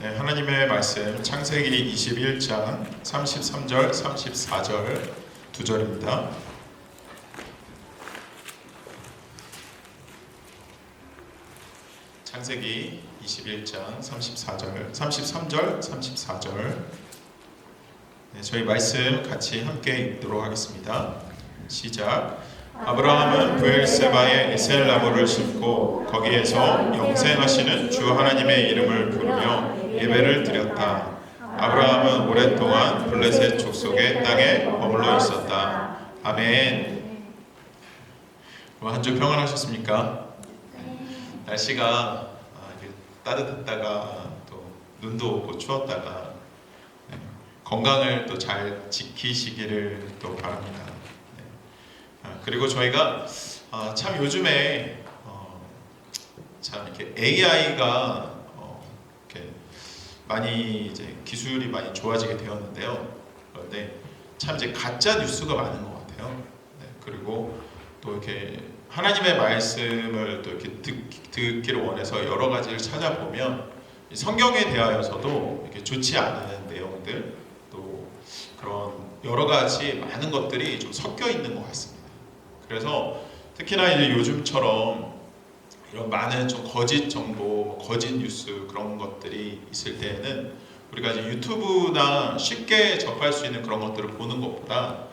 네, 하나님의 말씀 창세기 21장 33절, 34절 두 절입니다. 창세기 21장 33절, 34절 네, 저희 말씀 같이 함께 읽도록 하겠습니다. 시작. 아브라함은 브엘세바에 에셀나무를 심고 거기에서 영생하시는 주 하나님의 이름을 부르며 예배를 드렸다. 아브라함은 오랫동안 블레셋 족속의 땅에 머물러 있었다. 아멘. 한 주 평안하셨습니까? 날씨가 따뜻했다가 또 눈도 오고 추웠다가 건강을 또 잘 지키시기를 또 바랍니다. 그리고 저희가 참 요즘에 참 이렇게 AI가 이렇게 많이 이제 기술이 많이 좋아지게 되었는데요. 그런데 참 이제 가짜 뉴스가 많은 것 같아요. 네, 그리고 또 이렇게 하나님의 말씀을 또 이렇게 듣기를 원해서 여러 가지를 찾아보면 성경에 대하여서도 이렇게 좋지 않은 내용들 또 그런 여러 가지 많은 것들이 좀 섞여 있는 것 같습니다. 그래서 특히나 이제 요즘처럼 이런 많은 좀 거짓 정보, 거짓 뉴스 그런 것들이 있을 때에는 우리가 이제 유튜브나 쉽게 접할 수 있는 그런 것들을 보는 것보다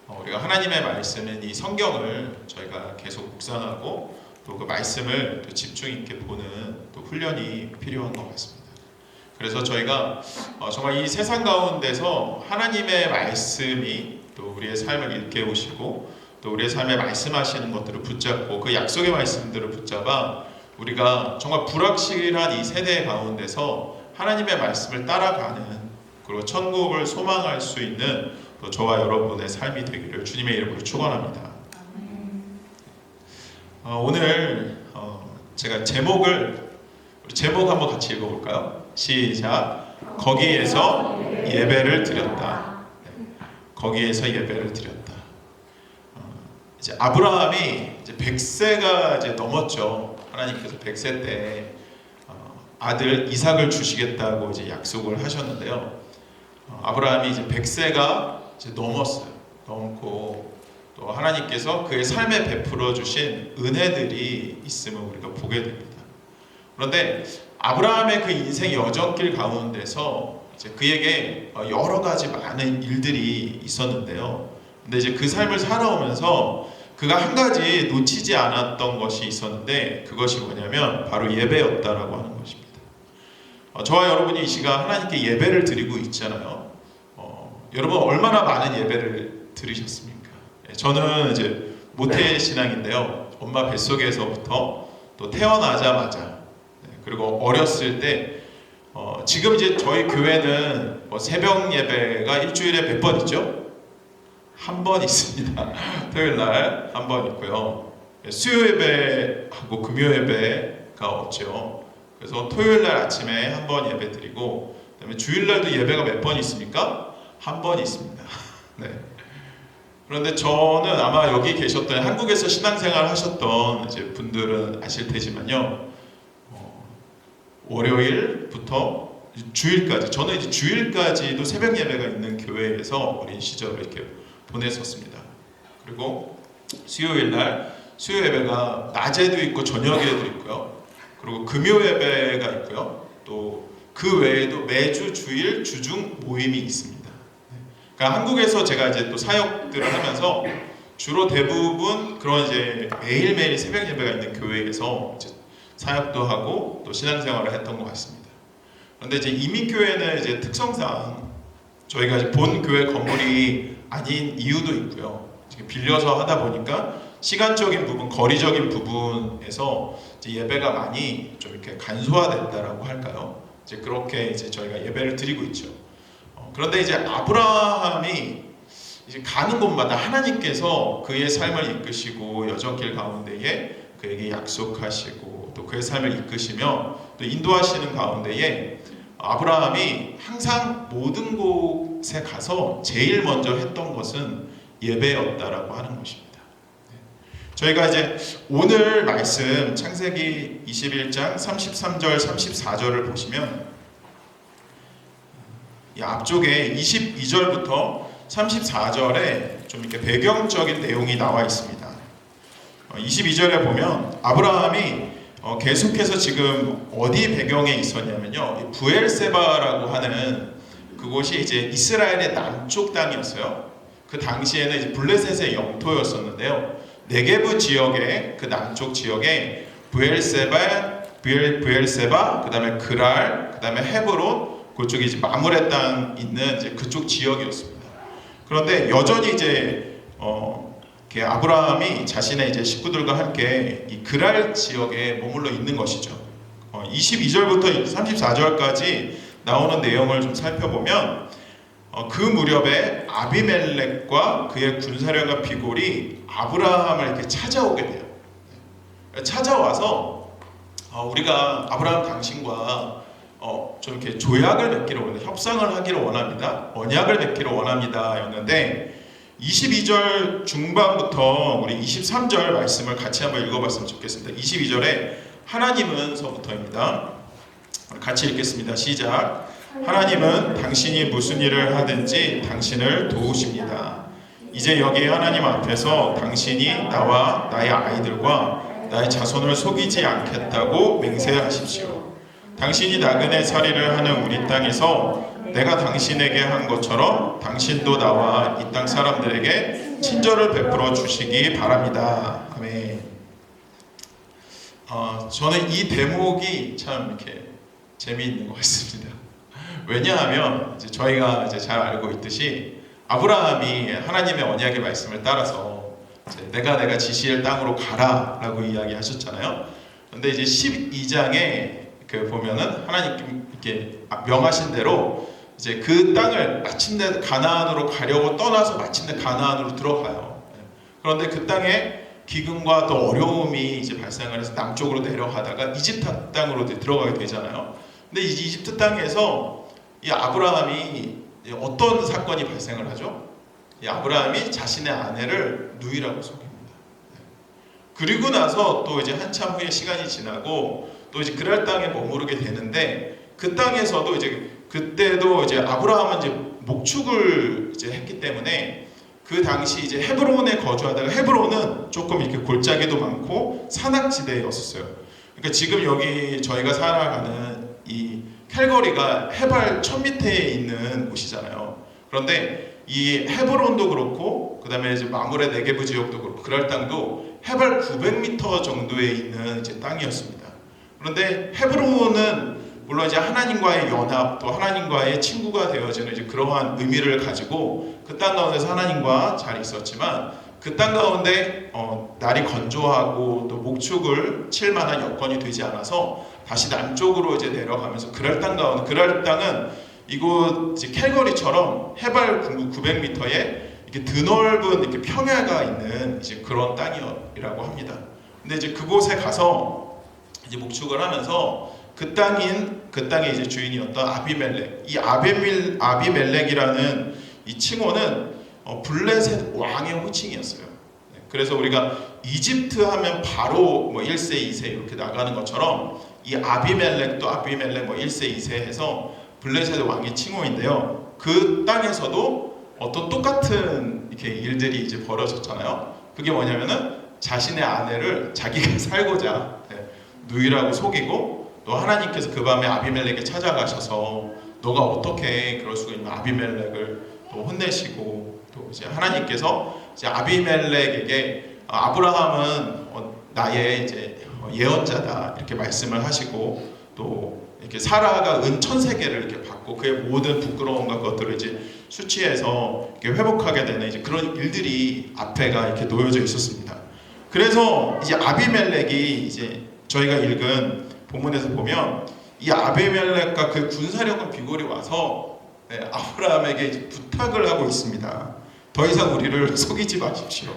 우리가 하나님의 말씀인 이 성경을 저희가 계속 묵상하고 또 그 말씀을 또 집중 있게 보는 또 훈련이 필요한 것 같습니다. 그래서 저희가 정말 이 세상 가운데서 하나님의 말씀이 또 우리의 삶을 일깨우시고 또 우리의 삶에 말씀하시는 것들을 붙잡고 그 약속의 말씀들을 붙잡아 우리가 정말 불확실한 이 세대 가운데서 하나님의 말씀을 따라가는 그리고 천국을 소망할 수 있는 또 저와 여러분의 삶이 되기를 주님의 이름으로 축원합니다. 오늘 제가 제목 한번 같이 읽어볼까요? 시작. 거기에서 예배를 드렸다. 거기에서 예배를 드렸다. 이제 아브라함이 이제 100세가 이제 넘었죠. 하나님께서 100세 때 아들 이삭을 주시겠다고 이제 약속을 하셨는데요. 아브라함이 이제 100세가 이제 넘고 또 하나님께서 그의 삶에 베풀어 주신 은혜들이 있음을 우리가 보게 됩니다. 그런데 아브라함의 그 인생 여정길 가운데서 이제 그에게 여러 가지 많은 일들이 있었는데요. 근데 이제 그 삶을 살아오면서 그가 한 가지 놓치지 않았던 것이 있었는데 그것이 뭐냐면 바로 예배였다라고 하는 것입니다. 저와 여러분이 이 시간 하나님께 예배를 드리고 있잖아요. 여러분 얼마나 많은 예배를 드리셨습니까? 저는 이제 모태 신앙인데요. 엄마 뱃속에서부터 또 태어나자마자 그리고 어렸을 때 지금 이제 저희 교회는 새벽 예배가 일주일에 몇 번 있죠? 한 번 있습니다. 토요일 날 한 번 있고요. 수요 예배하고 금요 예배가 없죠. 그래서 토요일 날 아침에 한 번 예배 드리고 그다음에 주일 날도 예배가 몇 번 있습니까? 한 번 있습니다. 네. 그런데 저는 아마 여기 계셨던 한국에서 신앙생활 하셨던 이제 분들은 아실 테지만요. 월요일부터 주일까지 저는 이제 주일까지도 새벽 예배가 있는 교회에서 어린 시절을 이렇게 보냈었습니다. 그리고 수요일 날 수요 예배가 낮에도 있고 저녁에도 있고요. 그리고 금요 예배가 있고요. 또 그 외에도 매주 주일 주중 모임이 있습니다. 그러니까 한국에서 제가 이제 또 사역들을 하면서 주로 대부분 그런 이제 매일매일 새벽 예배가 있는 교회에서 이제 사역도 하고 또 신앙생활을 했던 것 같습니다. 그런데 이제 이민교회는 이제 특성상 저희가 이제 본 교회 건물이 아닌 이유도 있고요. 빌려서 하다 보니까 시간적인 부분, 거리적인 부분에서 이제 예배가 많이 좀 이렇게 간소화됐다라고 할까요? 이제 그렇게 이제 저희가 예배를 드리고 있죠. 그런데 이제 아브라함이 이제 가는 곳마다 하나님께서 그의 삶을 이끄시고 여정길 가운데에 그에게 약속하시고 또 그의 삶을 이끄시며 또 인도하시는 가운데에 아브라함이 항상 모든 곳에 가서 제일 먼저 했던 것은 예배였다라고 하는 것입니다. 저희가 이제 오늘 말씀 창세기 21장 33절 34절을 보시면 이 앞쪽에 22절부터 34절에 좀 이렇게 배경적인 내용이 나와 있습니다. 22절에 보면 아브라함이 계속해서 지금 어디 배경에 있었냐면요, 부엘세바라고 하는 그곳이 이제 이스라엘의 남쪽 땅이었어요. 그 당시에는 이제 블레셋의 영토였었는데요. 네게브 지역의 그 남쪽 지역에 부엘세바, 그다음에 그랄, 그다음에 헤브론, 그쪽이 이제 마므레 땅 있는 이제 그쪽 지역이었습니다. 그런데 여전히 이제 아브라함이 자신의 이제 식구들과 함께 이 그랄 지역에 머물러 있는 것이죠. 22절부터 34절까지 나오는 내용을 좀 살펴보면 그 무렵에 아비멜렉과 그의 군사령관 비골이 아브라함을 이렇게 찾아오게 돼요. 찾아와서 우리가 아브라함 당신과 좀 이렇게 조약을 맺기를 원합니다. 협상을 하기를 원합니다. 언약을 맺기를 원합니다. 였는데 22절 중반부터 우리 23절 말씀을 같이 한번 읽어봤으면 좋겠습니다. 22절에 하나님은 서부터입니다. 같이 읽겠습니다. 시작. 하나님은 당신이 무슨 일을 하든지 당신을 도우십니다. 이제 여기 하나님 앞에서 당신이 나와 나의 아이들과 나의 자손을 속이지 않겠다고 맹세하십시오. 당신이 나그네 살이를 하는 우리 땅에서 내가 당신에게 한 것처럼 당신도 나와 이 땅 사람들에게 친절을 베풀어 주시기 바랍니다. 아멘. 저는 이 대목이 참 이렇게 재미있는 것 같습니다. 왜냐하면 이제 저희가 이제 잘 알고 있듯이 아브라함이 하나님의 언약의 말씀을 따라서 내가 지시할 땅으로 가라라고 이야기하셨잖아요. 그런데 이제 12장에 그 보면은 하나님 이렇게 명하신 대로 이제 그 땅을 마침내 가나안으로 가려고 떠나서 마침내 가나안으로 들어가요. 그런데 그 땅에 기근과 또 어려움이 이제 발생을 해서 남쪽으로 내려가다가 이집트 땅으로 들어가게 되잖아요. 근데 이 이집트 땅에서 이 아브라함이 어떤 사건이 발생을 하죠? 이 아브라함이 자신의 아내를 누이라고 속입니다. 그리고 나서 또 이제 한참 후에 시간이 지나고 또 이제 그랄 땅에 머무르게 되는데 그 땅에서도 이제 그때도 이제 아브라함은 이제 목축을 이제 했기 때문에 그 당시 이제 헤브론에 거주하다가 헤브론은 조금 이렇게 골짜기도 많고 산악지대였었어요. 그러니까 지금 여기 저희가 살아가는 이 캘거리가 해발 1000m에 있는 곳이잖아요. 그런데 이 헤브론도 그렇고 그다음에 이제 마므레 네게브 지역도 그렇고 그랄 땅도 해발 900m 정도에 있는 이제 땅이었습니다. 그런데 헤브론은 물론 이제 하나님과의 연합 또 하나님과의 친구가 되어지는 이제 그러한 의미를 가지고 그 땅 가운데서 하나님과 잘 있었지만 그 땅 가운데 날이 건조하고 또 목축을 칠 만한 여건이 되지 않아서 다시 남쪽으로 이제 내려가면서 그랄 땅 가운데 그랄 땅은 이곳 이제 캘거리처럼 해발 900m에 이렇게 드넓은 이렇게 평야가 있는 이제 그런 땅이라고 합니다. 근데 이제 그곳에 가서 이제 목축을 하면서 그 땅의 이제 주인이었던 아비멜렉, 이 아비멜렉이라는 이 칭호는 블레셋 왕의 호칭이었어요. 그래서 우리가 이집트 하면 바로 뭐 1세, 2세 이렇게 나가는 것처럼 이 아비멜렉도 아비멜렉 뭐 1세, 2세 해서 블레셋 왕의 칭호인데요. 그 땅에서도 어떤 똑같은 이렇게 일들이 이제 벌어졌잖아요. 그게 뭐냐면은 자신의 아내를 자기가 살고자 누이라고 속이고 또 하나님께서 그 밤에 아비멜렉에 찾아가셔서 너가 어떻게 그럴 수가 있냐 아비멜렉을 또 혼내시고 또 이제 하나님께서 이제 아비멜렉에게 아브라함은 나의 이제 예언자다 이렇게 말씀을 하시고 또 이렇게 사라가 은 1000세겔을 이렇게 받고 그의 모든 부끄러움과 것들을 이제 수치해서 이렇게 회복하게 되는 이제 그런 일들이 앞에가 이렇게 놓여져 있었습니다. 그래서 이제 아비멜렉이 이제 저희가 읽은 본문에서 보면 이 아비멜렉과 그 군사력은 비골이 와서 아브라함에게 이제 부탁을 하고 있습니다. 더 이상 우리를 속이지 마십시오.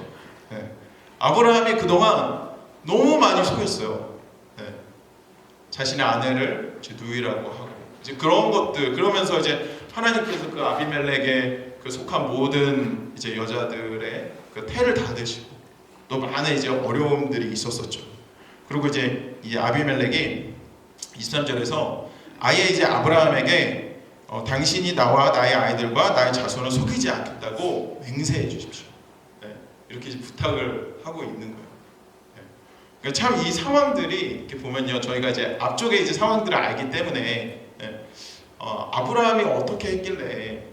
아브라함이 그동안 너무 많이 속였어요. 자신의 아내를 이제 누이라고 하고 이제 그런 것들 그러면서 이제 하나님께서 그 아비멜렉에 그 속한 모든 이제 여자들의 그 태를 닫으시고 또 많은 이제 어려움들이 있었었죠. 그리고 이제 이 아비멜렉이 23절에서 아예 이제 아브라함에게 당신이 나와 나의 아이들과 나의 자손을 속이지 않겠다고 맹세해 주십시오. 네, 이렇게 이제 부탁을 하고 있는 거예요. 네. 그러니까 참 이 상황들이 이렇게 보면요, 저희가 이제 앞쪽에 이제 상황들을 알기 때문에 네, 아브라함이 어떻게 했길래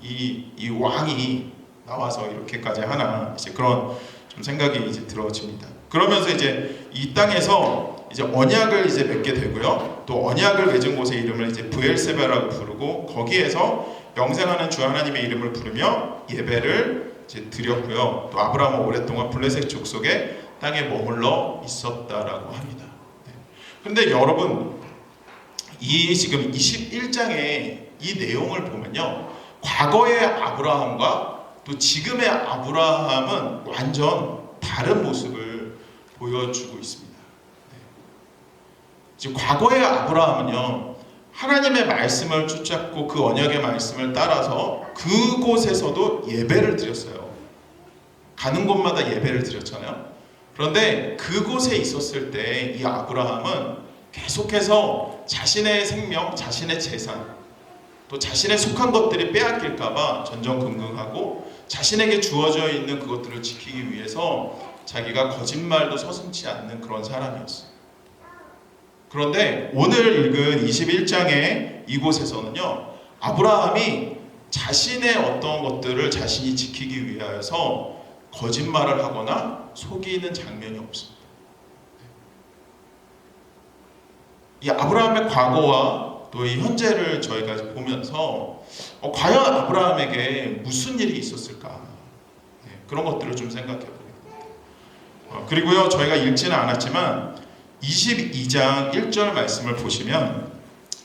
이 왕이 나와서 이렇게까지 하나 이제 그런 좀 생각이 이제 들어집니다. 그러면서 이제 이 땅에서 이제 언약을 이제 맺게 되고요. 또 언약을 맺은 곳의 이름을 이제 브엘세바라고 부르고 거기에서 영생하는 주 하나님의 이름을 부르며 예배를 이제 드렸고요. 또 아브라함은 오랫동안 블레셋 족속의 땅에 머물러 있었다라고 합니다. 그런데 여러분, 이 지금 21장의 이 내용을 보면요, 과거의 아브라함과 또 지금의 아브라함은 완전 다른 모습을 보여주고 있습니다. 지금 과거의 아브라함은요, 하나님의 말씀을 쫓았고 그 언약의 말씀을 따라서 그곳에서도 예배를 드렸어요. 가는 곳마다 예배를 드렸잖아요. 그런데 그곳에 있었을 때 이 아브라함은 계속해서 자신의 생명, 자신의 재산, 또 자신의 속한 것들이 빼앗길까봐 전전긍긍하고 자신에게 주어져 있는 그것들을 지키기 위해서 자기가 거짓말도 서슴지 않는 그런 사람이었어요. 그런데 오늘 읽은 21장의 이곳에서는요, 아브라함이 자신의 어떤 것들을 자신이 지키기 위하여서 거짓말을 하거나 속이는 장면이 없습니다. 이 아브라함의 과거와 또 이 현재를 저희가 보면서 과연 아브라함에게 무슨 일이 있었을까, 그런 것들을 좀 생각해 보게 됩니다. 그리고요, 저희가 읽지는 않았지만 22장 1절 말씀을 보시면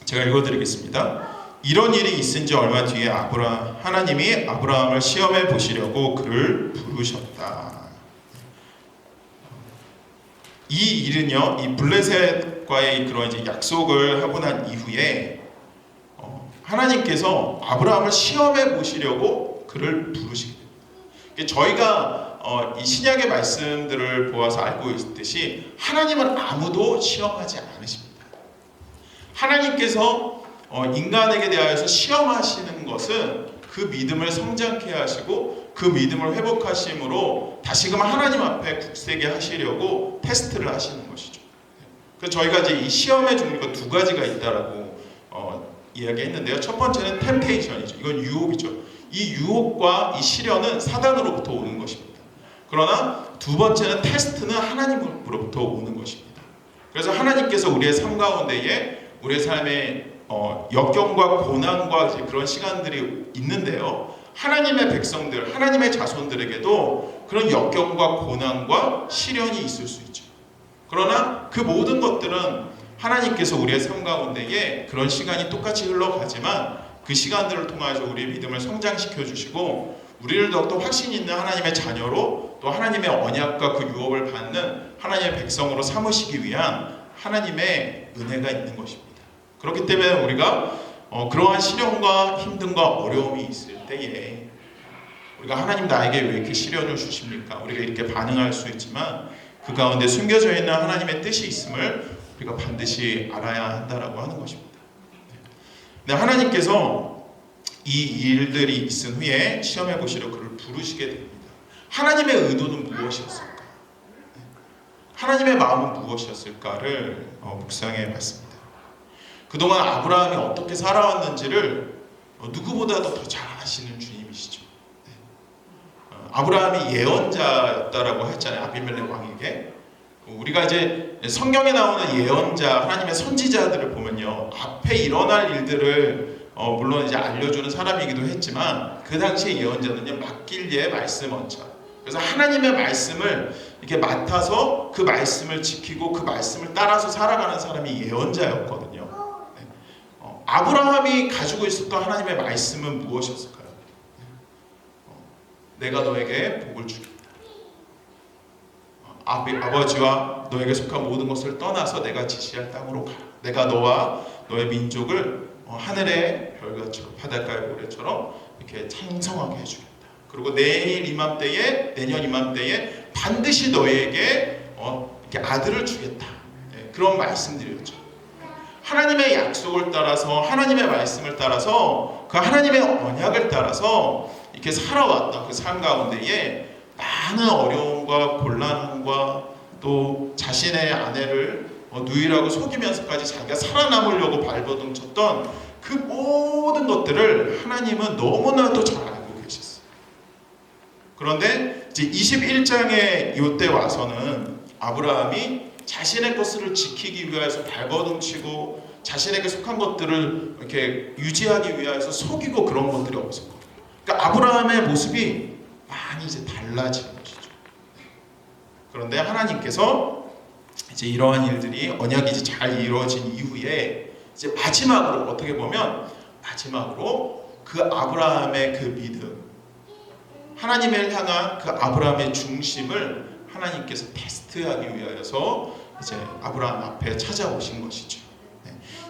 제가 읽어드리겠습니다. 이런 일이 있은 지 얼마 뒤에 하나님이 아브라함을 시험해 보시려고 그를 부르셨다. 이 일은요, 이 블레셋과의 그런 이제 약속을 하고 난 이후에 하나님께서 아브라함을 시험해 보시려고 그를 부르시게 됩니다. 저희가 이 신약의 말씀들을 보아서 알고 있듯이 하나님은 아무도 시험하지 않으십니다. 하나님께서 인간에게 대하여서 시험하시는 것은 그 믿음을 성장케 하시고 그 믿음을 회복하심으로 다시금 하나님 앞에 굳세게 하시려고 테스트를 하시는 것이죠. 그래서 저희가 이제 이 시험의 종류가 두 가지가 있다라고 이야기했는데요. 첫 번째는 템테이션이죠. 이건 유혹이죠. 이 유혹과 이 시련은 사단으로부터 오는 것입니다. 그러나 두 번째는 테스트는 하나님으로부터 오는 것입니다. 그래서 하나님께서 우리의 삶 가운데에 우리의 삶의 역경과 고난과 이제 그런 시간들이 있는데요, 하나님의 백성들, 하나님의 자손들에게도 그런 역경과 고난과 시련이 있을 수 있죠. 그러나 그 모든 것들은 하나님께서 우리의 삶 가운데에 그런 시간이 똑같이 흘러가지만 그 시간들을 통해서 우리의 믿음을 성장시켜 주시고 우리를 더욱더 확신 있는 하나님의 자녀로 또 하나님의 언약과 그 유업을 받는 하나님의 백성으로 삼으시기 위한 하나님의 은혜가 있는 것입니다. 그렇기 때문에 우리가 그러한 시련과 힘듦과 어려움이 있을 때에 우리가 하나님 나에게 왜 이렇게 시련을 주십니까? 우리가 이렇게 반응할 수 있지만 그 가운데 숨겨져 있는 하나님의 뜻이 있음을 우리가 반드시 알아야 한다라고 하는 것입니다. 네, 하나님께서 이 일들이 있은 후에 시험해 보시려 그를 부르시게 됩니다. 하나님의 의도는 무엇이었을까? 하나님의 마음은 무엇이었을까를 묵상해 봤습니다. 그동안 아브라함이 어떻게 살아왔는지를 누구보다도 더 잘 아시는 주님이시죠. 아브라함이 예언자였다라고 했잖아요. 아비멜렉 왕에게. 우리가 이제 성경에 나오는 예언자, 하나님의 선지자들을 보면요, 앞에 일어날 일들을 물론 이제 알려주는 사람이기도 했지만 그 당시의 예언자는요, 맡길리에 말씀 언처. 그래서 하나님의 말씀을 이렇게 맡아서 그 말씀을 지키고 그 말씀을 따라서 살아가는 사람이 예언자였거든요. 아브라함이 가지고 있었던 하나님의 말씀은 무엇이었을까요? 내가 너에게 복을 주겠다. 아버지와 너에게 속한 모든 것을 떠나서 내가 지시할 땅으로 가라. 내가 너와 너의 민족을 하늘의 별같이 바닷가의 모래처럼 이렇게 창성하게 해주겠다. 그리고 내년 이맘때에 반드시 너에게 이렇게 아들을 주겠다. 그런 말씀들이었죠. 하나님의 약속을 따라서 하나님의 말씀을 따라서 그 하나님의 언약을 따라서 이렇게 살아왔던 그 삶 가운데에 많은 어려움과 곤란함과 또 자신의 아내를 누이라고 속이면서까지 자기가 살아남으려고 발버둥 쳤던 그 모든 것들을 하나님은 너무나도 잘 알고 계셨어요. 그런데 이제 21장에 이때 와서는 아브라함이 자신의 것을 지키기 위해서 발버둥 치고 자신에게 속한 것들을 이렇게 유지하기 위해서 속이고 그런 것들이 없었거든요. 그러니까 아브라함의 모습이 많이 이제 달라진 것이죠. 그런데 하나님께서 이제 이러한 일들이 언약이 이제 잘 이루어진 이후에 이제 마지막으로 어떻게 보면 마지막으로 그 아브라함의 그 믿음, 하나님을 향한 그 아브라함의 중심을 하나님께서 테스트하기 위하여서 이제 아브라함 앞에 찾아오신 것이죠.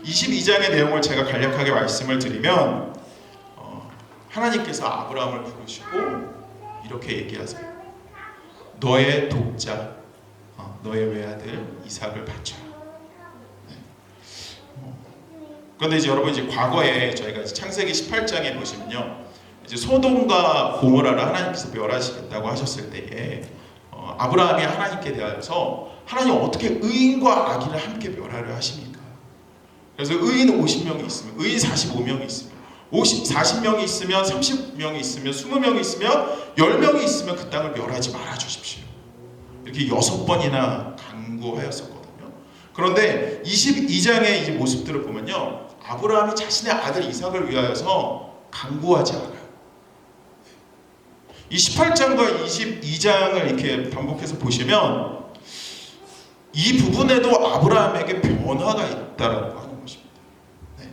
22장의 내용을 제가 간략하게 말씀을 드리면 하나님께서 아브라함을 부르시고 이렇게 얘기하세요. 너의 독자, 너의 외아들 이삭을 바쳐라. 그런데 이제 여러분 이제 과거에 저희가 이제 창세기 18장에 보시면요, 이제 소돔과 고모라를 하나님께서 멸하시겠다고 하셨을 때에 아브라함이 하나님께 대하여서 하나님 어떻게 의인과 악인을 함께 멸하려 하십니까? 그래서 의인 50명이 있으면 의인 45명이 있으면 40명이 있으면 30명이 있으면 20명이 있으면 10명이 있으면 그 땅을 멸하지 말아 주십시오. 이렇게 6번이나 간구하였었거든요. 그런데 22장의 이 모습들을 보면요, 아브라함이 자신의 아들 이삭을 위하여서 간구하지 않아요. 이 18장과 22장을 이렇게 반복해서 보시면 이 부분에도 아브라함에게 변화가 있다라고 하는 것입니다. 네.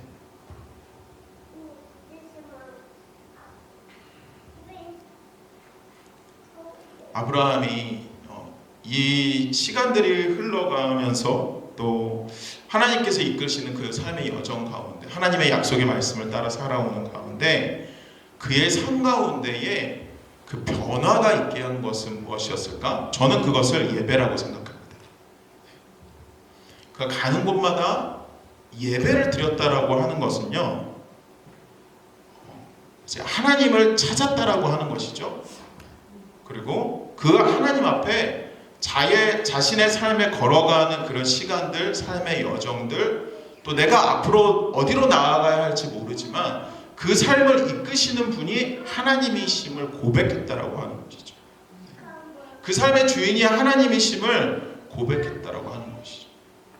아브라함이 이 시간들이 흘러가면서 또 하나님께서 이끄시는 그 삶의 여정 가운데 하나님의 약속의 말씀을 따라 살아오는 가운데 그의 삶 가운데에 그 변화가 있게 한 것은 무엇이었을까? 저는 그것을 예배라고 생각합니다. 그가 가는 곳마다 예배를 드렸다라고 하는 것은요, 이제 하나님을 찾았다라고 하는 것이죠. 그리고 그 하나님 앞에 자신의 삶에 걸어가는 그런 시간들, 삶의 여정들, 또 내가 앞으로 어디로 나아가야 할지 모르지만 그 삶을 이끄시는 분이 하나님이심을 고백했다라고 하는 것이죠. 그 삶의 주인이 하나님이심을 고백했다라고 하는 것이죠.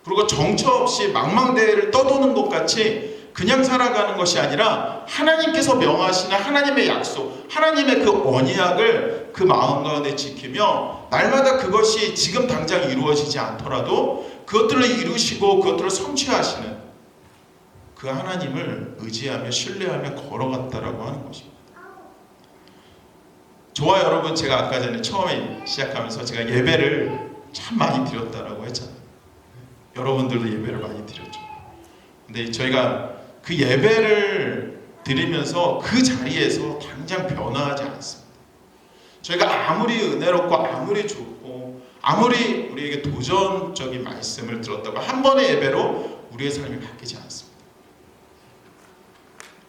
그리고 정처 없이 망망대해를 떠도는 것 같이 그냥 살아가는 것이 아니라 하나님께서 명하시는 하나님의 약속, 하나님의 그 언약을 그 마음 가운데 지키며 날마다 그것이 지금 당장 이루어지지 않더라도 그것들을 이루시고 그것들을 성취하시는 그 하나님을 의지하며 신뢰하며 걸어갔다라고 하는 것입니다. 저와 여러분, 제가 아까 전에 처음에 시작하면서 제가 예배를 참 많이 드렸다라고 했잖아요. 여러분들도 예배를 많이 드렸죠. 근데 저희가 그 예배를 드리면서 그 자리에서 당장 변화하지 않습니다. 저희가 아무리 은혜롭고 아무리 좋고 아무리 우리에게 도전적인 말씀을 들었다고 한 번의 예배로 우리의 삶이 바뀌지 않습니다.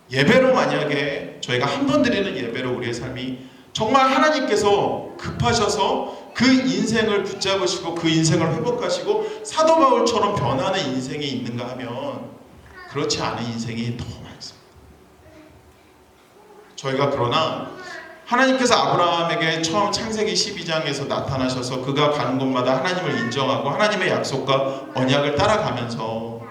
예배로 만약에 저희가 한 번 드리는 예배로 우리의 삶이 정말 하나님께서 급하셔서 그 인생을 붙잡으시고 그 인생을 회복하시고 사도 바울처럼 변하는 인생이 있는가 하면 그렇지 않은 인생이 더 많습니다. 저희가 그러나 하나님께서 아브라함에게 처음 창세기 12장에서 나타나셔서 그가 가는 곳마다 하나님을 인정하고 하나님의 약속과 언약을 따라가면서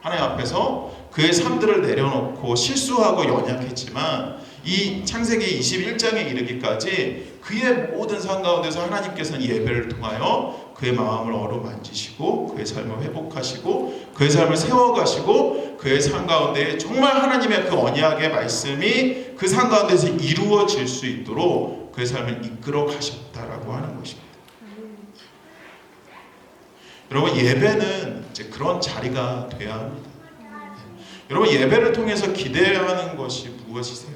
하나님 앞에서 그의 삶들을 내려놓고 실수하고 연약했지만 이 창세기 21장에 이르기까지 그의 모든 삶 가운데서 하나님께서는 예배를 통하여 그의 마음을 어루만지시고 그의 삶을 회복하시고 그의 삶을 세워가시고 그의 삶 가운데 정말 하나님의 그 언약의 말씀이 그 삶 가운데서 이루어질 수 있도록 그의 삶을 이끌어 가셨다라고 하는 것입니다. 여러분, 예배는 이제 그런 자리가 돼야 합니다. 여러분, 예배를 통해서 기대해야 하는 것이 무엇이세요?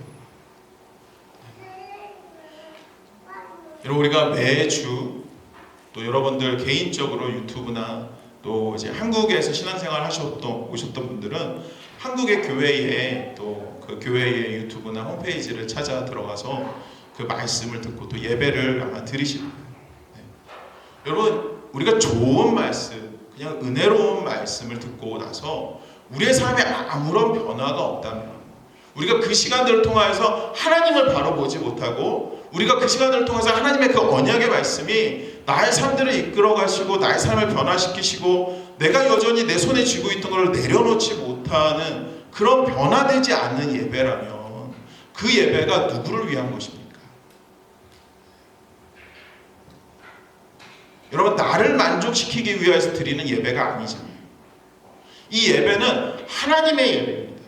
여러분, 우리가 매주 또 여러분들 개인적으로 유튜브나 또 또 이제 한국에서 신앙생활 오셨던 분들은 한국의 교회에 또 그 교회의 유튜브나 홈페이지를 찾아 들어가서 그 말씀을 듣고 또 예배를 아마 드리실 거예요. 네. 여러분, 우리가 좋은 말씀, 그냥 은혜로운 말씀을 듣고 나서 우리의 삶에 아무런 변화가 없다면, 우리가 그 시간들을 통하여서 하나님을 바로 보지 못하고, 우리가 그 시간들을 통해서 하나님의 그 언약의 말씀이 나의 삶들을 이끌어 가시고 나의 삶을 변화시키시고 내가 여전히 내 손에 쥐고 있던 것을 내려놓지 못하는 그런 변화되지 않는 예배라면 그 예배가 누구를 위한 것입니까? 여러분, 나를 만족시키기 위해서 드리는 예배가 아니잖아요. 이 예배는 하나님의 예배입니다.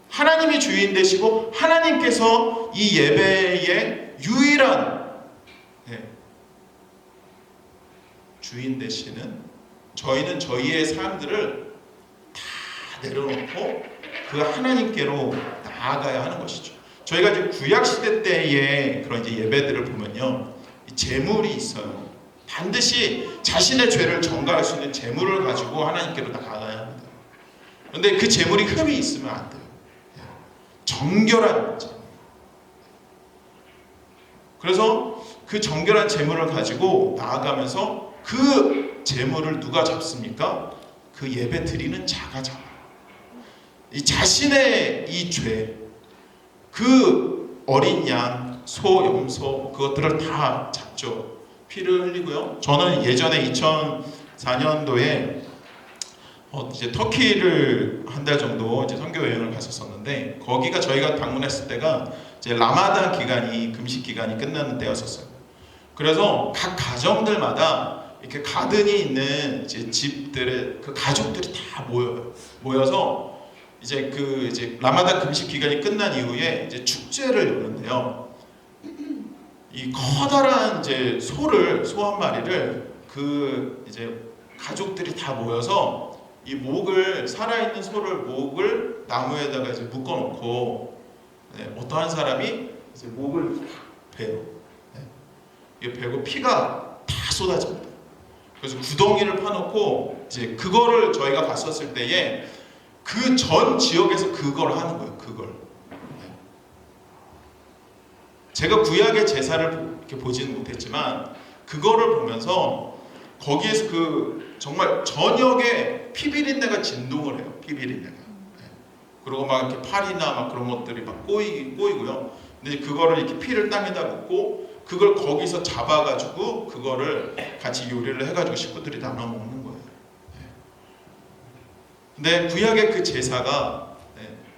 하나님이 주인 되시고 하나님께서 이 예배의 유일한 주인 되시는, 저희는 저희의 삶들을 다 내려놓고 그 하나님께로 나아가야 하는 것이죠. 저희가 이제 구약 시대 때의 그런 이제 예배들을 보면요, 제물이 있어요. 반드시 자신의 죄를 전가할 수 있는 제물을 가지고 하나님께로 나아가야 합니다. 그런데 그 제물이 흠이 있으면 안 돼요. 정결한 제물. 그래서 그 정결한 제물을 가지고 나아가면서 그 제물을 누가 잡습니까? 그 예배 드리는 자가 잡아요. 이 자신의 이 죄, 그 어린 양, 소, 염소 그것들을 다 잡죠. 피를 흘리고요. 저는 예전에 2004년도에 이제 터키를 한 달 정도 이제 선교 여행을 갔었었는데, 거기가 저희가 방문했을 때가 이제 라마단 기간이, 금식 기간이 끝나는 때였었어요. 그래서 각 가정들마다 이렇게 가든이 있는 이제 집들의 그 가족들이 다 모여서 이제 이제 라마단 금식 기간이 끝난 이후에 이제 축제를 여는데요. 이 커다란 이제 소 한 마리를 그 이제 가족들이 다 모여서 이 살아있는 소를 목을 나무에다가 이제 묶어놓고, 어떠한 사람이 이제 목을 베요. 이 베고 피가 다 쏟아집니다. 그래서 구덩이를 파놓고 이제 그거를 저희가 갔었을 때에 그 전 지역에서 그걸 하는 거예요. 그걸. 제가 구약의 제사를 이렇게 보지는 못했지만 그거를 보면서 거기에서 정말 저녁에 피비린내가 진동을 해요. 피비린내가. 그리고 막 이렇게 팔이나 막 그런 것들이 막 꼬이고요. 근데 그거를 이렇게 피를 땅에다 묻고 그걸 거기서 잡아가지고 그거를 같이 요리를 해가지고 식구들이 나눠 먹는 거예요. 근데 구약의 그 제사가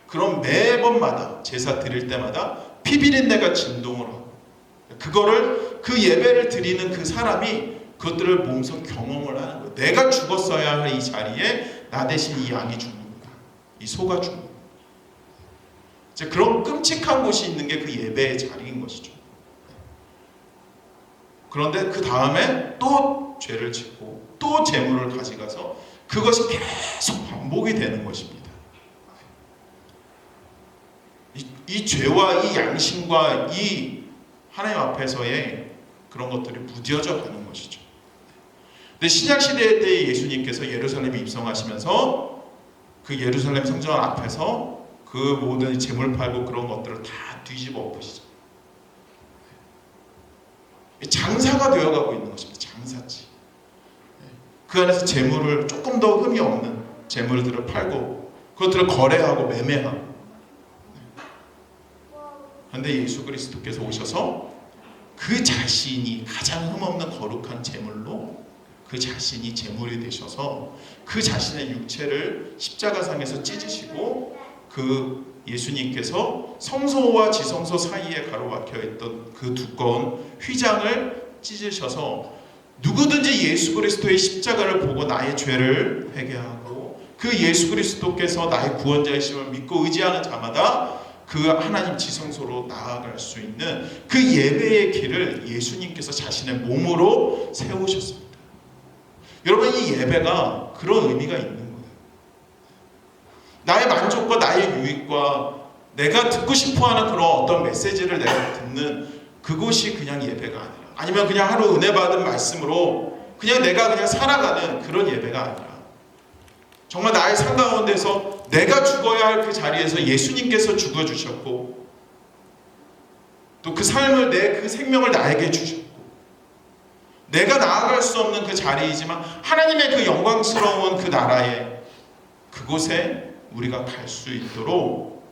그런 매번마다 제사 드릴 때마다 피비린내가 진동을 하고, 그거를 그 예배를 드리는 그 사람이 그것들을 몸소 경험을 하는 거예요. 내가 죽었어야 할 이 자리에 나 대신 이 양이 죽는구나, 이 소가 죽는구나. 이제 그런 끔찍한 곳이 있는 게 그 예배의 자리인 것이죠. 그런데 그 다음에 또 죄를 짓고 또 재물을 가져가서 그것이 계속 반복이 되는 것입니다. 이 죄와 이 양심과 이 하나님 앞에서의 그런 것들이 무뎌져 가는 것이죠. 근데 신약시대 때 예수님께서 예루살렘에 입성하시면서 그 예루살렘 성전 앞에서 그 모든 재물 팔고 그런 것들을 다 뒤집어 엎으시죠. 장사가 되어가고 있는 것입니다. 장사지. 그 안에서 재물을 조금 더 흠이 없는 재물들을 팔고 그것들을 거래하고 매매하고. 그런데 예수 그리스도께서 오셔서 그 자신이 가장 흠없는 거룩한 재물로 그 자신이 재물이 되셔서 그 자신의 육체를 십자가상에서 찢으시고 그 예수님께서 성소와 지성소 사이에 가로막혀 있던 그 두꺼운 휘장을 찢으셔서 누구든지 예수 그리스도의 십자가를 보고 나의 죄를 회개하고 그 예수 그리스도께서 나의 구원자이심을 믿고 의지하는 자마다 그 하나님 지성소로 나아갈 수 있는 그 예배의 길을 예수님께서 자신의 몸으로 세우셨습니다. 여러분, 이 예배가 그런 의미가 있는 거예요. 나의 만족과 나의 유익과 내가 듣고 싶어하는 그런 어떤 메시지를 내가 듣는 그것이 그냥 예배가 아니라, 아니면 그냥 하루 은혜 받은 말씀으로 그냥 내가 그냥 살아가는 그런 예배가 아니라 정말 나의 삶 가운데서 내가 죽어야 할 그 자리에서 예수님께서 죽어주셨고 또 그 삶을 그 생명을 나에게 주셨고 내가 나아갈 수 없는 그 자리이지만 하나님의 그 영광스러운 그 나라에 그곳에 우리가 갈 수 있도록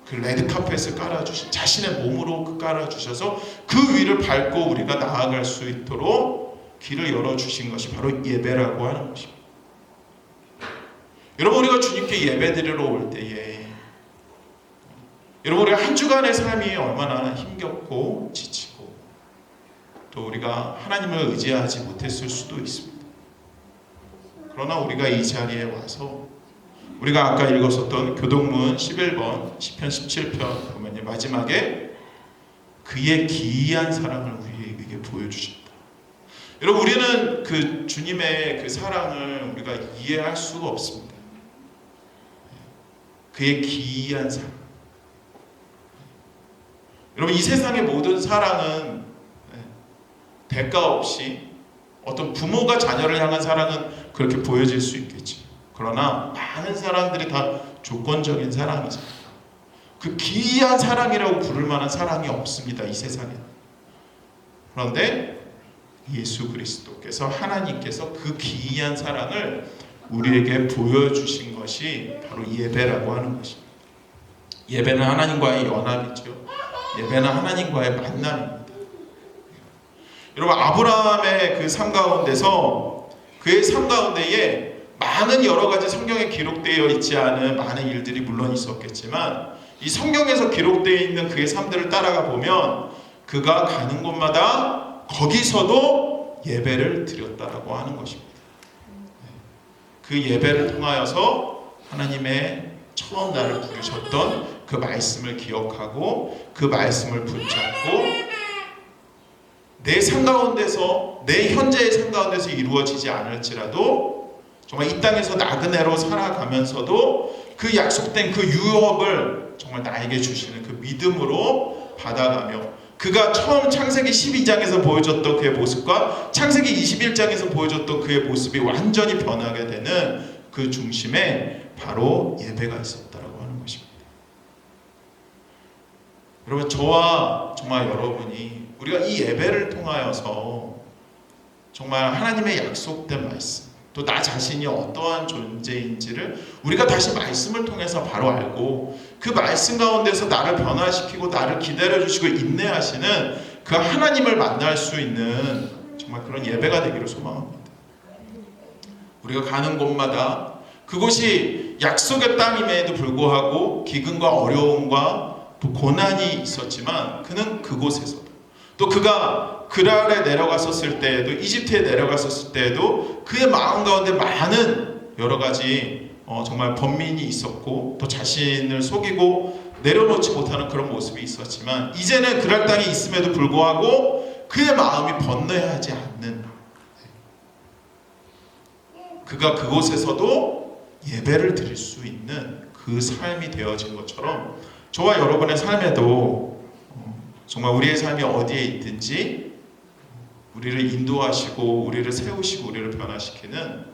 그 레드카펫을 깔아주신 자신의 몸으로 깔아주셔서 그 위를 밟고 우리가 나아갈 수 있도록 길을 열어주신 것이 바로 예배라고 하는 것입니다. 여러분 우리가 주님께 예배드리러 올 때에 여러분 우리가 한 주간의 삶이 얼마나 힘겹고 지치고 또 우리가 하나님을 의지하지 못했을 수도 있습니다. 그러나 우리가 이 자리에 와서 우리가 아까 읽었었던 교동문 11번 시편 17편 보면 마지막에 그의 기이한 사랑을 우리에게 보여주셨다. 여러분 우리는 그 주님의 그 사랑을 우리가 이해할 수가 없습니다. 그의 기이한 사랑. 여러분 이 세상의 모든 사랑은 대가 없이 어떤 부모가 자녀를 향한 사랑은 그렇게 보여질 수 있겠지. 그러나 많은 사랑들이 다 조건적인 사랑이잖아요. 그 기이한 사랑이라고 부를 만한 사랑이 없습니다. 이 세상에. 그런데 예수 그리스도께서 하나님께서 그 기이한 사랑을 우리에게 보여주신 것이 바로 예배라고 하는 것입니다. 예배는 하나님과의 연합이죠. 예배는 하나님과의 만남입니다. 여러분 아브라함의 그 삶 가운데서 그의 삶 가운데에 많은 여러 가지 성경에 기록되어 있지 않은 많은 일들이 물론 있었겠지만 이 성경에서 기록되어 있는 그의 삶들을 따라가 보면 그가 가는 곳마다 거기서도 예배를 드렸다라고 하는 것입니다. 그 예배를 통하여서 하나님의 처음 나를 부르셨던 그 말씀을 기억하고 그 말씀을 붙잡고 내 삶 가운데서 내 현재의 삶 가운데서 이루어지지 않을지라도 정말 이 땅에서 나그네로 살아가면서도 그 약속된 그 유업을 정말 나에게 주시는 그 믿음으로 받아가며 그가 처음 창세기 12장에서 보여줬던 그의 모습과 창세기 21장에서 보여줬던 그의 모습이 완전히 변하게 되는 그 중심에 바로 예배가 있었다라고 하는 것입니다. 여러분 저와 정말 여러분이 우리가 이 예배를 통하여서 정말 하나님의 약속된 말씀 또 나 자신이 어떠한 존재인지를 우리가 다시 말씀을 통해서 바로 알고 그 말씀 가운데서 나를 변화시키고 나를 기다려주시고 인내하시는 그 하나님을 만날 수 있는 정말 그런 예배가 되기를 소망합니다. 우리가 가는 곳마다 그곳이 약속의 땅임에도 불구하고 기근과 어려움과 또 고난이 있었지만 그는 그곳에서도 또 그가 그랄에 내려갔었을 때에도 이집트에 내려갔었을 때에도 그의 마음 가운데 많은 여러 가지 정말 번민이 있었고 또 자신을 속이고 내려놓지 못하는 그런 모습이 있었지만 이제는 그랄 땅에 있음에도 불구하고 그의 마음이 번뇌하지 않는 그가 그곳에서도 예배를 드릴 수 있는 그 삶이 되어진 것처럼 저와 여러분의 삶에도 정말 우리의 삶이 어디에 있든지 우리를 인도하시고 우리를 세우시고 우리를 변화시키는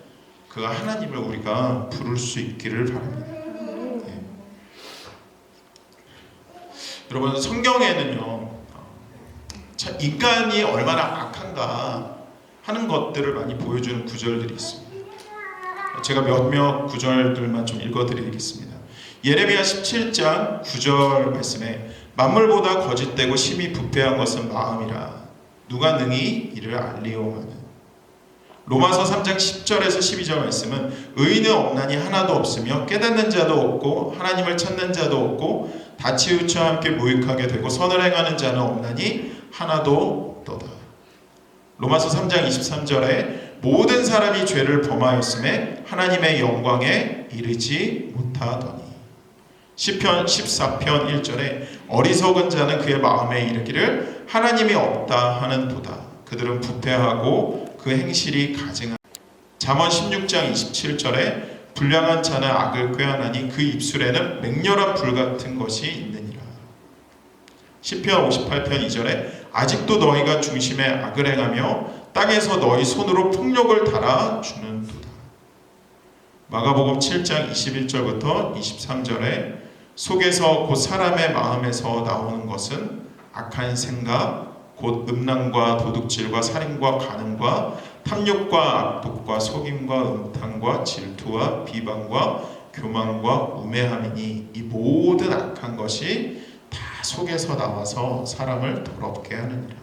그 하나님을 우리가 부를 수 있기를 바랍니다. 네. 여러분 성경에는요 참 인간이 얼마나 악한가 하는 것들을 많이 보여주는 구절들이 있습니다. 제가 몇몇 구절들만 좀 읽어드리겠습니다. 예레미야 17장 9절 말씀에 만물보다 거짓되고 심히 부패한 것은 마음이라 누가 능히 이를 알리오마는. 로마서 3장 10절에서 12절 말씀은 의인은 없나니 하나도 없으며 깨닫는 자도 없고 하나님을 찾는 자도 없고 다 치우쳐 함께 무익하게 되고 선을 행하는 자는 없나니 하나도 없도다. 로마서 3장 23절에 모든 사람이 죄를 범하였음에 하나님의 영광에 이르지 못하더니. 시편 14편 1절에 어리석은 자는 그의 마음에 이르기를 하나님이 없다 하는도다. 그들은 부패하고 그 행실이 가증하다. 잠언 16장 27절에 불량한 자는 악을 꾀하나니 그 입술에는 맹렬한 불 같은 것이 있느니라. 시편 58편 2절에 아직도 너희가 중심에 악을 행하며 땅에서 너희 손으로 풍욕을 달아주는도다. 마가복음 7장 21절부터 23절에 속에서 곧 사람의 마음에서 나오는 것은 악한 생각, 곧 음란과 도둑질과 살인과 간음과 탐욕과 악독과 속임과 음탕과 질투와 비방과 교만과 우매함이니 이 모든 악한 것이 다 속에서 나와서 사람을 더럽게 하느니라.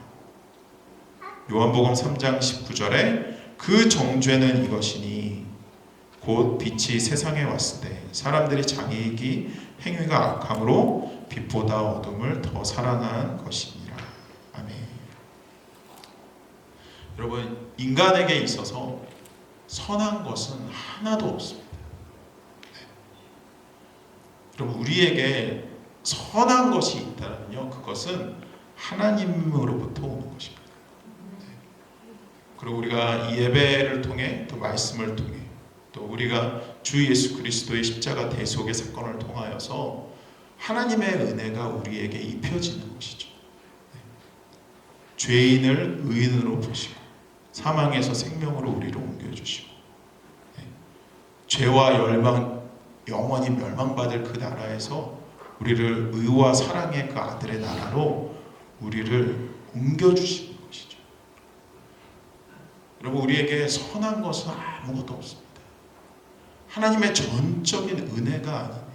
요한복음 3장 19절에 그 정죄는 이것이니 곧 빛이 세상에 왔을 때 사람들이 자기 행위가 악함으로 빛보다 어둠을 더 사랑한 것이니라. 아멘. 여러분, 인간에게 있어서 선한 것은 하나도 없습니다. 네. 여러분, 우리에게 선한 것이 있다면요, 그것은 하나님으로부터 오는 것입니다. 네. 그리고 우리가 이 예배를 통해 또 말씀을 통해 또 우리가 주 예수 그리스도의 십자가 대속의 사건을 통하여서 하나님의 은혜가 우리에게 입혀지는 것이죠. 네. 죄인을 의인으로 보시고 사망에서 생명으로 우리를 옮겨주시고 네. 죄와 영원히 멸망받을 그 나라에서 우리를 의와 사랑의 그 아들의 나라로 우리를 옮겨주시는 것이죠. 여러분, 우리에게 선한 것은 아무것도 없습니다. 하나님의 전적인 은혜가 아니면,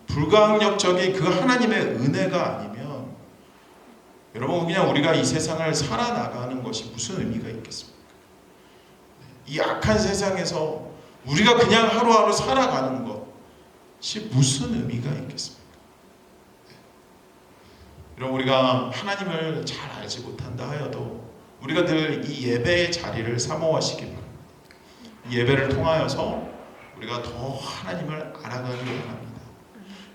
불가항력적인 그 하나님의 은혜가 아니면 여러분, 그냥 우리가 이 세상을 살아나가는 것이 무슨 의미가 있겠습니까? 이 악한 세상에서 우리가 그냥 하루하루 살아가는 것이 무슨 의미가 있겠습니까? 여러분, 우리가 하나님을 잘 알지 못한다 하여도 우리가 늘 이 예배의 자리를 사모하시기 바랍니다. 이 예배를 통하여서 우리가 더 하나님을 알아가기 원합니다.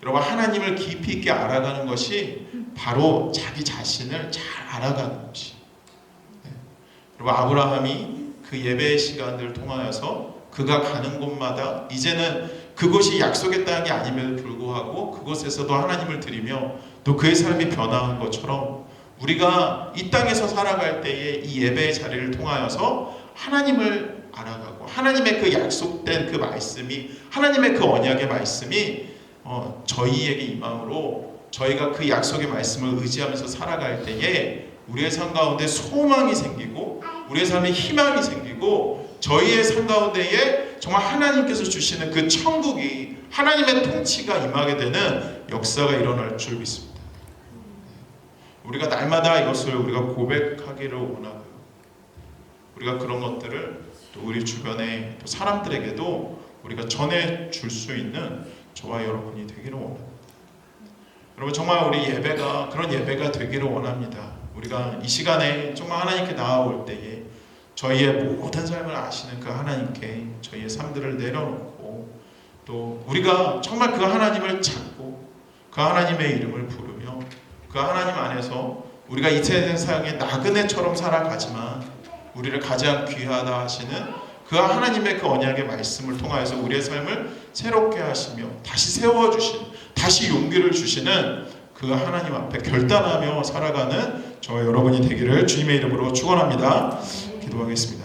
여러분, 하나님을 깊이 있게 알아가는 것이 바로 자기 자신을 잘 알아가는 것이. 네. 여러분, 아브라함이 그 예배의 시간들을 통하여서 그가 가는 곳마다 이제는 그곳이 약속의 땅이 아님에도 불구하고 그곳에서도 하나님을 드리며 또 그의 삶이 변화한 것처럼 우리가 이 땅에서 살아갈 때에 이 예배의 자리를 통하여서 하나님을 알아가고 하나님의 그 약속된 그 말씀이, 하나님의 그 언약의 말씀이 저희에게 임함으로 저희가 그 약속의 말씀을 의지하면서 살아갈 때에 우리의 삶 가운데 소망이 생기고 우리의 삶에 희망이 생기고 저희의 삶 가운데에 정말 하나님께서 주시는 그 천국이, 하나님의 통치가 임하게 되는 역사가 일어날 줄 믿습니다. 우리가 날마다 이것을 우리가 고백하기를 원하고요. 우리가 그런 것들을 또 우리 주변의 또 사람들에게도 우리가 전해줄 수 있는 저와 여러분이 되기를 원합니다. 여러분, 정말 우리 예배가 그런 예배가 되기를 원합니다. 우리가 이 시간에 정말 하나님께 나아올 때에 저희의 모든 삶을 아시는 그 하나님께 저희의 삶들을 내려놓고 또 우리가 정말 그 하나님을 찾고 그 하나님의 이름을 부르며 그 하나님 안에서 우리가 이 세상에 나그네처럼 살아가지만 우리를 가장 귀하다 하시는 그 하나님의 그 언약의 말씀을 통하여서 우리의 삶을 새롭게 하시며 다시 세워주시는, 다시 용기를 주시는 그 하나님 앞에 결단하며 살아가는 저와 여러분이 되기를 주님의 이름으로 축원합니다. 기도하겠습니다.